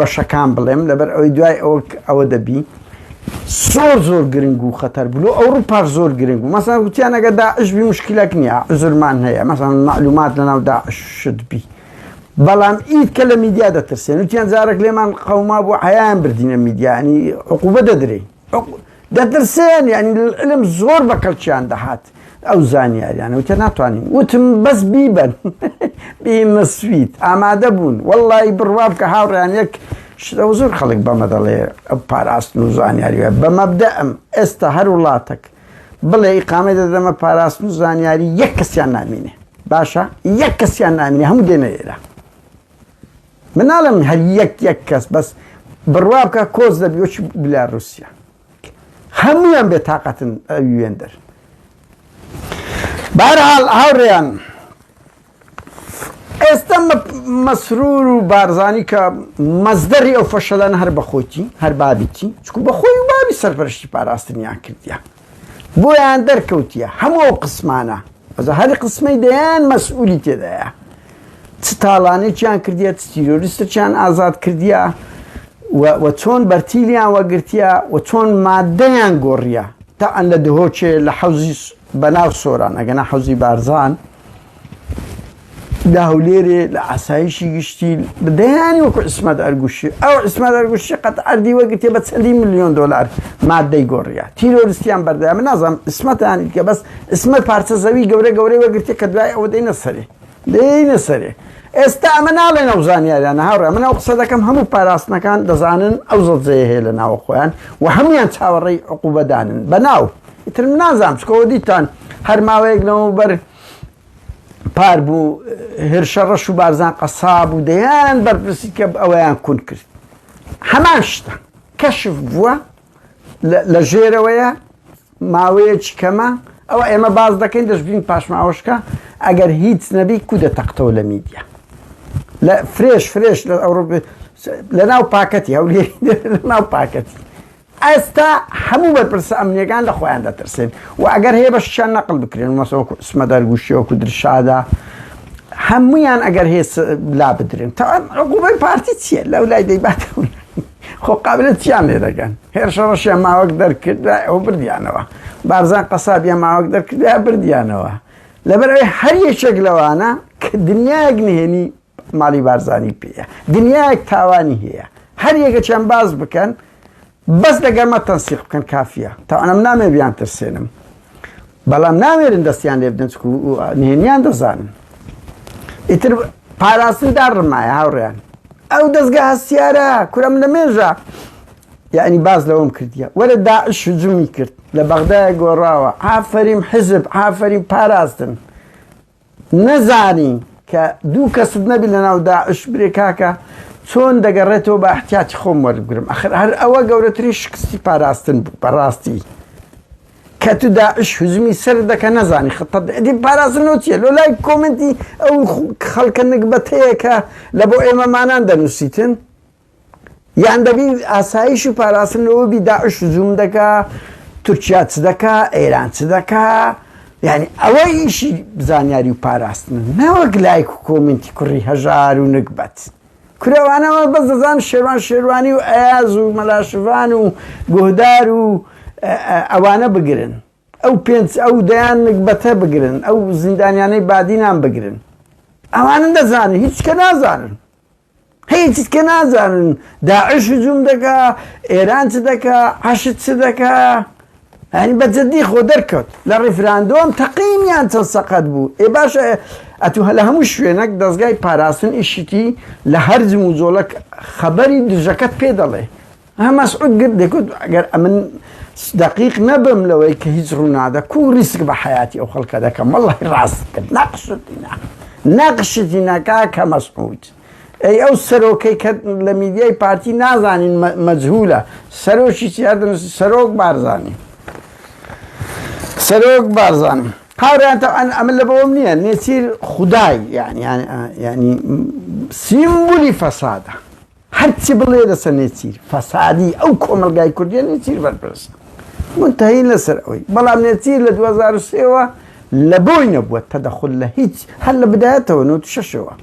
بەشەکان بڵێم لەبەر ئەوەی دوای ئەوە دەبی زۆر گرنگ و خەتەر بوو ئەوروپا زۆر گرنگ بوو مەسەڵەن گوتیان ئەگەر داعش بی مشکلەک نییە عوزرمان هەیە مەسەڵەن معلومات لەناو داعشت بی بەڵام ئیت کە لە میدیا دەترسێن وتیان جارێک لێمان قەوما بوو حەیان بردینە میدیا ینی عقوبە دەدرێ دەترسێن ینی علم زۆر بە کەڵکیان دەهات ئەو زانیاریانە وتە ناتوانین وتم بەس بیبەن بینە سویت ئامادە بوون وەڵڵی بڕوا بکە هاوڕیان یەک زۆر خەڵک بەمە دەڵێ ئەو پاراستن و زانیاریوە بە مەبدەئم ئێستا هەر وڵاتێک بڵێ ئیقامە دەدەمە پاراستن و زانیاری یەک کەسیان نامینێ باشە یەک کەسیان نامینێ هەموو دێنە ئێرە مناڵم هەر یەک کەس بەس بڕوا بکە کۆز دەبی وەچی بلا رووسیا هەمویان بێتاقەتن وێندەر بەهەرحاڵ هاوڕێیان ئێستا مەسرور و بارزانی کە مەزدەری ئەو فەشەلەن هەر بەخۆتی هەر بابیتی چکو بەخۆی و بابی سەرپەرشتی پاراستنیان کردیە بۆیان دەرکەوتیە هەموو ئەو قسمانە ئەزە هەری قسمەی دەیان مەسئولی تێدایە چ تاڵانێکیان کردیە چ تیرۆریستێکیان ئازاد کردیە و چۆن بەرتیلیان وەگرتیە و چۆن مادەیان گۆڕیە تاعەن لە دهۆچێ لە حەوزی بەناو سۆران ئەگەنا حەوزی بارزان لە هەولێرێ لە ئاسایشی گشتی دەیانی وەکو عیسمەت ئەرگوشی ئەو عیسمەت ئەرگوشی قەت ئەردی وەگرتێ بە چەندی ملیۆن دۆلار مادەی گۆڕیە تیرۆریستیان بەردایە من نازانم عیسمەتیان کە بەس عیسمەت پارچە زەوی گەورەی وەگرتێ کە دوای ئەوە دەینە سەرێ ئێستا ئەمە ناڵێن ئەو زانیاریانە هاوڕێ من ئەو قسە دەکەم هەموو پاراستنەکان دەزانن ئەو زەڵجەیە هەیە لە ناوە خۆیان و هەمویان چاوەڕێی عقوبەدانن بەناو ئیتر من نازانم چکەوە دیتان هەر ماوەیەک لەوەبەر پار بوو هێرشە ڕەش و بارزان قەساب و دەیان بەرپرسی کە ئەوەیان کون کرد هەمان شتە کەشف بووە لە ژێرەوەیە ماوەیەکی کەمە ئەوە ئێمە باز دەکەین دەشبین پاشماوەشکە ئەگەر هیچ نەبی کو دەتەقتەوە لە میدیا لە فرێش لە ئەوروپا لە ناو پاکەتی هەولێری لە ناو پاکەتی ئێستا هەموو بەرپرسە ئەمنیەکان لە خۆیان دەترسێن و ئەگەر هەیە بەشیان نەقل بکرێن مەسەوەکو عیسمەت ئەرگوشی وەکو درشادا هەمویان ئەگەر هەیە لا بدرێن تاوان عقوبەی پارتی چییە لەو لای دەیباتەوە خۆ قابلێت چیان لێ دەگەن هێرشە ڕەشیان ماوەک دەرکرد ئەوە بردیانەوە بارزان قەسابیان ماوەک دەرکرد بردیانەوە لەبەرەوەی هەر یەکێک لەوانە کە دنیایەک نهێنی ماڵی بارزانی پێیە دنیایەک تاوانی هەیە هەر یەکەکیان باز بکەن بەس لەگەرمە تەنسیق بکەن کافیە تاوانم نامێ بیان ترسێنم بەڵام نامێرن دەستیان لێ بدەن چکو نهێنیان دەزانن ئیتر پاراستن داڕمایە هاوڕێیان ئەو دەستگا هەستیارە کورەم لە مێژە یعنی باز لەوەم کردیە وەرە داعش هجومی کرد لە بەغدایە گۆڕاوە ئافەرین حزب ئافەرین پاراستن نەزانی کە دوو کەست نەبی لە ناو داعش برێ کاکە چۆن دەگەڕێتەوە بە احتیاج خۆم وەربگرم هەر ئەوە گەورەترین شکستی پاراستن بوو بەڕاستی کە تو داعش هجومی سەر دەکە نەزانی خەتە پاراستنەوە چییە لۆ لای کۆمنتی ئەو خەڵکە نکبەتەیە کە لە بۆ ئێمەمانان دەنووسیتن یان دەبی ئاسایش و پاراستنەوە بی داعش هجوم دەکا تورکیا چ دەکا ئێران چ دەکا یعنی ئەوەی ئیشی زانیاری و پاراستن نەوەک لایک و کۆمنتی کوڕی هەژار و نکبەت کورەوانەوە بەس دەزان شێروانی و ئەیاز و مەلاشڤان و گۆهدار و ئەوانە بگرن ئەو دەیان نکبەتە بگرن ئەو زیندانیانەی بادینان بگرن ئەوانە دەزانن هیچ کە نازانن هیچ کە نازانن داعش هجوم دەکا ئێران چ دەکا عەشت چ دەکا ینی بەجددی خۆ دەرکەوت لە ڕیفراندۆم تەقیمیان چەند سەقەت بوو باشە ئەتو لە هەموو شوێنێک دەستگای پاراستن ئیشیتی لە هەرزم و جۆڵک خەبەری دژەکەت پێ دەڵێ مەسعود گرت دەکوت ئەگەر ئەمن دقیق نەبم لەوەی کە هیچ ڕوونادە کو ریسک بە حەیاتی ئەو خەڵکە دەکەم وەڵڵاهی ڕاست کرد نەقشتی نەکا کە مەسعود ئەی ئەو سەرۆکەی کە لە میدیای پارتی نازانین مەجهولە سەرۆکی چیار دەنووسی سەرۆک بارزانم هاوڕێیان تەعەن ئەمە لە بەوەم نییە نێچیر خودای ینی سیمبولی فەسادە هەرچی بڵێ لەسەر نێچیر فەسادی ئەو کۆمەلگای کوردیە نێچیر بەرپرسە منتەهین لەسەر ئەوەی بەڵام نێچیر لە 2003ەوە لە بۆی نەبووە تەدەخل لە هیچ هەر لە بدایەتەوە 96ەوە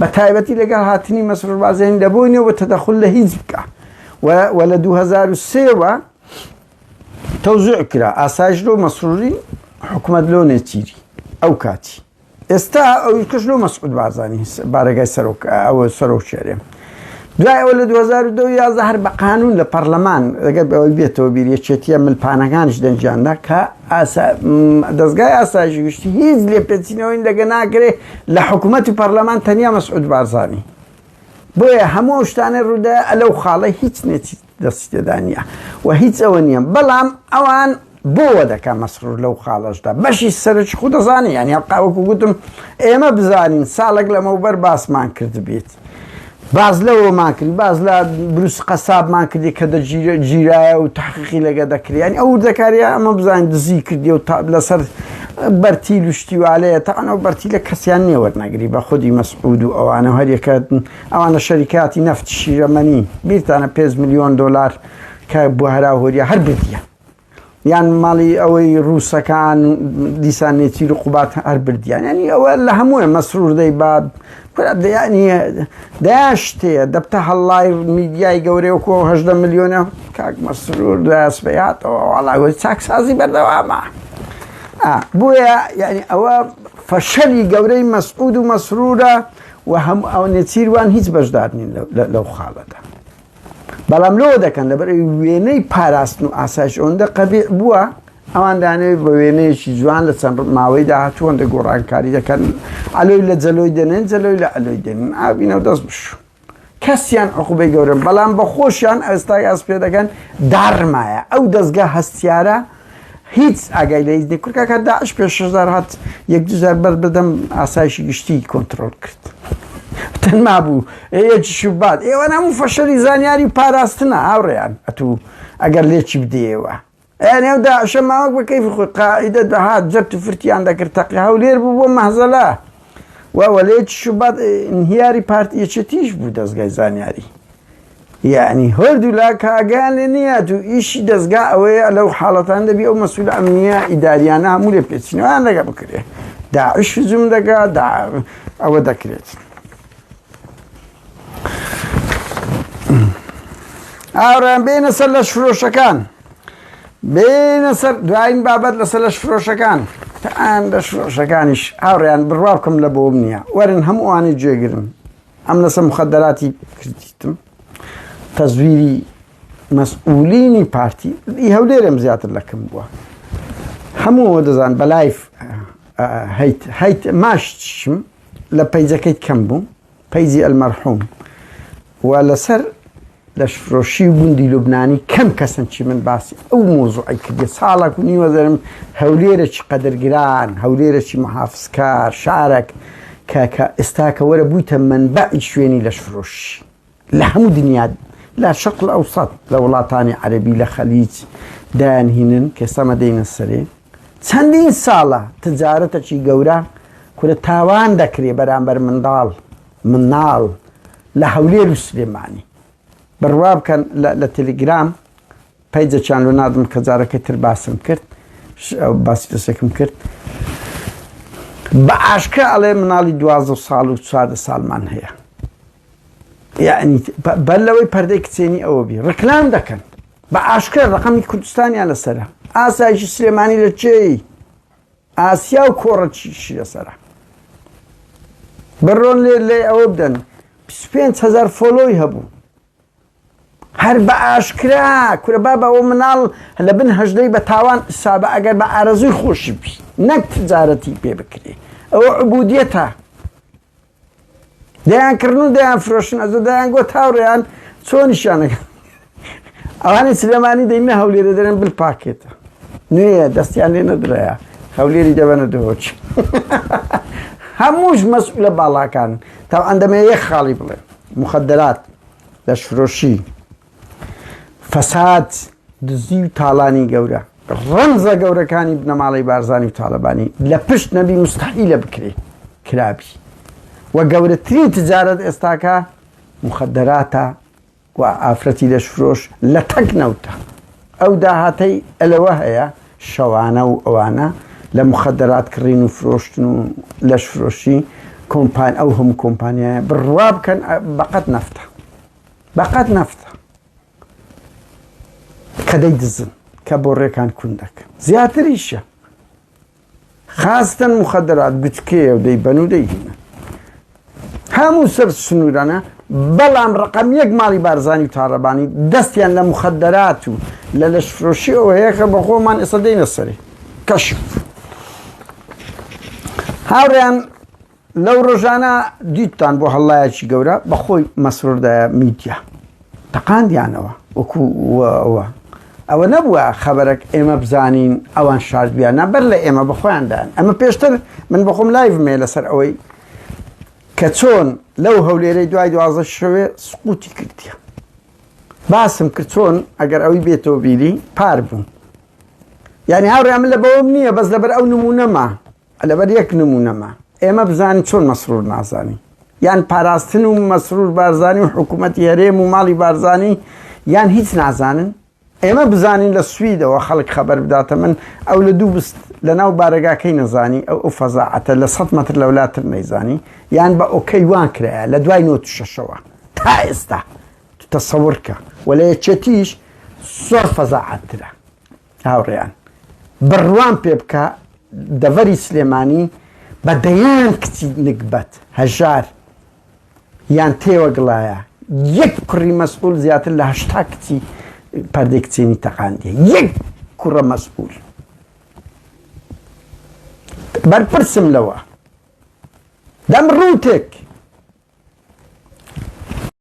بتایبەتی لەگەڵ هاتنی مەسرور بارزانی دەبووینەوە بە تەدەخل لە هیچ بکە و لە 2003وە تەوزیع کرا ئاسایش لۆ مەسروری حکومەت لۆ نێچیری ئەو کاتی ئێستا ئەوی کەش لۆ مەسعود بارزانی بارەگای ئەوە سەرۆک شێرێ دوای ئەوە لە 2012 هەر بە قانون لە پەرلەمان لەگەڵ ئەوەی بێتەوە بیرەچێتیە ملپانەکانش دەنجاندا کە دەستگای ئاسایشی گشتی هیچ لێپێچینەوەی لەگە ناکرێ لە حکوومەت و پەرلەمان تەنیا مەسعود بارزانی بۆیە هەموو شتانە ڕوودا ئەلەو خاڵە هیچ نێتی دەستی تێدا نییە و هیچ ئەوە نییە بەڵام ئەوان بۆوە دەکا مەسرور لەو خاڵەشدا بەشی سەرچ خو دەزانێ ینی قاوەکو گوتم ئێمە بزانین ساڵێک لەمەوبەر باسمان کرد بێت باز لەوەمان کرد باز لە بروس قەسابمان کردی کە دەگیرایە و تحقیقی لەگە دەکرێت ینی ئەو دەکاریە ئەمە بزانین دزی کردی و لەسەر بەرتی لوشتیوالەیە تاقانەوە بەرتی لە کەسیان نێوەرنەگری بە خودی مەسعود و ئەوانە هەریەکەن ئەوانە شەریکاتی نەفت شیرەمەنی بیرتانە 5 ملیۆن دلار کە بۆ هەراهۆریە هەر بردیە یان ماڵی ئەوەی ڕووسەکان دیسان نێچیر و قوبات هەر بردیان ینی ئەوە لە هەمووە مەسرور دەی باد ینی داشتەیە دەبتە هەڵڵای میدیای گەورەیەکەوە 18 ملیۆنە کاک مەسرور دەسبەیاتەوە وەڵاگۆی چاکسازی بەردەوامە بۆیە یعنی ئەوە فەشەلی گەورەی مەسعود و مەسرورە و هەموو ئەو نێچیروان هیچ بەشدار نین لەو خاڵەدا بەڵام لەوە دەکەن لەبەر وێنەی پاراستن و ئاسایش ئەوەندە قەبیح بووە ئەوان دانەوێت بە وێنەیەکی جوان لە چەند ماوەی داهاتوو ئەوەندە گۆڕانکاری دەکەن ئەلۆی لە جەلۆی دەنێن جەلۆی لە ئەلۆی دێنن ئابینەوە دەست بشو کەسیان عقوبەی گەورن بەڵام بە خۆشیان ئێستا ئاس پێ دەکەن دارمایە ئەو دەستگا هەستیارە هیچ ئاگای لە هیچ کورکە کە داعش پێش 6,000 هات 1,000 بەر بدەم ئاسایشی گشتی کۆنتترۆل کرد تەنما بوو ئەیەکی شوبات ئێوە هەموو فەشەری زانیاری و پاراستنە هاوڕێیان ئەتوو ئەگەر لێکی بدەیەوە ئەو داعشە ماوەک بە کەیفی خۆی قاعیدە دەهات جەبت و فرتیان دەکرد تەقی هەولێر بوو بۆ مەحزەلا وە لێکی شوبات انهیاری پارتیەچێتیش بوو دەستگای زانیاری یعنی هەردوو لا کاگیان لێ نییە و ئیشی دەستگا ئەوەیە لەو حاڵەتان دەبی ئەو مەسئول ئەمنیە ئیداریانە هەموو لێ پێچینەوەیان لەگە بکرێ داعش هجوم دەکا ئەوە دەکرێت ئاوڕیان بێنە سەر لەش فرۆشەکان بێنە سەر دوایین بابەت لەسەر لەش فرۆشەکان تەعان لەش فرۆشەکانیش ئاوڕیان بڕوا بکەم لە بۆم نییە وەرن هەمووانی گوێگرن ئەم لەسەر مخەدەراتی کردیتم تەزویری مەسئولینی پارتی هەولێرم زیاتر لەکەم بووە هەموو دەزان بە لایف هەیت ماشتشم لە پەیجەکەیت کەم بوو پەیجی ئەلمەرحوم و لەسەر لەشفرۆشی و گوندی لوبنانی کەم کەسن چی من باسی ئەو مۆزوعی کردی ساڵێک و نیوە دەرم هەولێرەی قەدرگران هەولێرەی محافزکار شارێک کە ئێستا کە وەرە بوویتە منبەعی شوێنی لەشفرۆشی لە هەموو دنیا لە شەرق ئەوسەط لە وڵاتانی عەرەبی لە خەلیج دایانهێنن کە ئێستا مەدەینە سەرێ چەندین ساڵە تجارەتێکی گەورە کورە تاوان دەکرێ بەرامبەر مناڵ لە هەولێر و سلێمانی بڕوا بکەن لە تەلەگرام پەیجەکیان لۆ نادم کە جارەکەی تر باسم کرد باسی دەستێکم کرد بە ئاشکرا ئەڵێ مناڵی 12 ساڵ و 14 ساڵمان هەیە یعنی بەر لەوەی پەردەی کچێنی ئەوە بی ڕکلام دەکەن بە ئاشکرا ڕقەمی کوردستانیان لەسەرە ئاسایشی سلێمانی لە چێی ئاسیا و کۆڕەچیشی لەسەرە بڕۆن لێ ئەوە بدەن 25,000 فۆلۆی هەبوو هەر بە ئاشکرا کورە با بەەوە مناڵ لە بن هەژدەی بە تاوان سابە ئەگەر بە ئارەزووی خۆشی بی نەک تجارەتی پێ بکرێ ئەوە عبودیەتە دەیانکردن و دەیان فرۆشن ئەزە دەیان گۆ تاوڕێیان چۆنیشانەکە ئەوانی سلێمانی دەینە هەولێرە دەرێن بل پاکێتە نوێیە دەستیان لێ نەدرایە هەولێری دەبەنە دۆچ هەمووش مەسئولە باڵاکان تا ئەندەمە یەک خاڵی بڵێ مخەدەرات لەشفرۆشی فەساد دزی و تاڵانی گەورە ڕەمزە گەورەکانی بنەماڵی بارزانی و تاالبانی لە پشت نەبی مستحیلە بکرێ کرابی و گەورەترین تجارەت ئێستاکە مخەدەراتە و ئافرەتی لەشفرۆش لە تەک نەوتە ئەو داهاتەی ئەلەوە هەیە شەوانە و ئەوانە لە مخەدەرات کڕین و فرۆشتن و لەشفرۆشی كومباني أو هم كومبانيا بالرواب كان بقت نفطة كدي دزن كبوري كان كندك زيادة ريشة خاصة مخدرات قتكية ودي بنو دي همو سر سنورانا بلام رقم يك مالي بارزاني وتعرباني دستيان لمخدرات للشفروشي وهيك بخو من إصدين السري كشف هاوريان لو رجعنا ديتان بو هالله شي قورا بخوي مسرور دا ميديا تقاند يعني او نبوه خبرك اما بزانين اوان شارد بيانا برلا اما بخوان دان اما بيشتر من بخوم لايف ميلا سر اوي كتون لو هوليري دواي دوازة شوي سقوطي كرديا باسم كتون اگر اوي بيتو بيلي باربون يعني هاوري عمل بومنية بس لبر او نمونة ما لبر يك نمونة ما اما بزاني چون مسرور نازاني يعني پاراستن و مسرور بارزاني و حكومت هرم و مالي بارزاني يعني هيت نازانن اما بزانين للسويدة وخلق خبر بداتا من او لدو بست لناو بارقا كي نزاني او فزاعة لصدمة الاولاد النيزاني يعني با اوكي وان كرا لدواي نوت الششوا تايستا تتصورك ولا يتشتيش صور فزاعة ترى هاوريان بروان بيبكا دفري سليماني بديان كتي نقبت هجار يعني تيوى قلايا يكري مسؤول زيادة اللي هشتاكتي پردێکچێنی تەقاندیە یەک کوڕە مەسئول بەرپرسم لەوە دەم ڕوتێک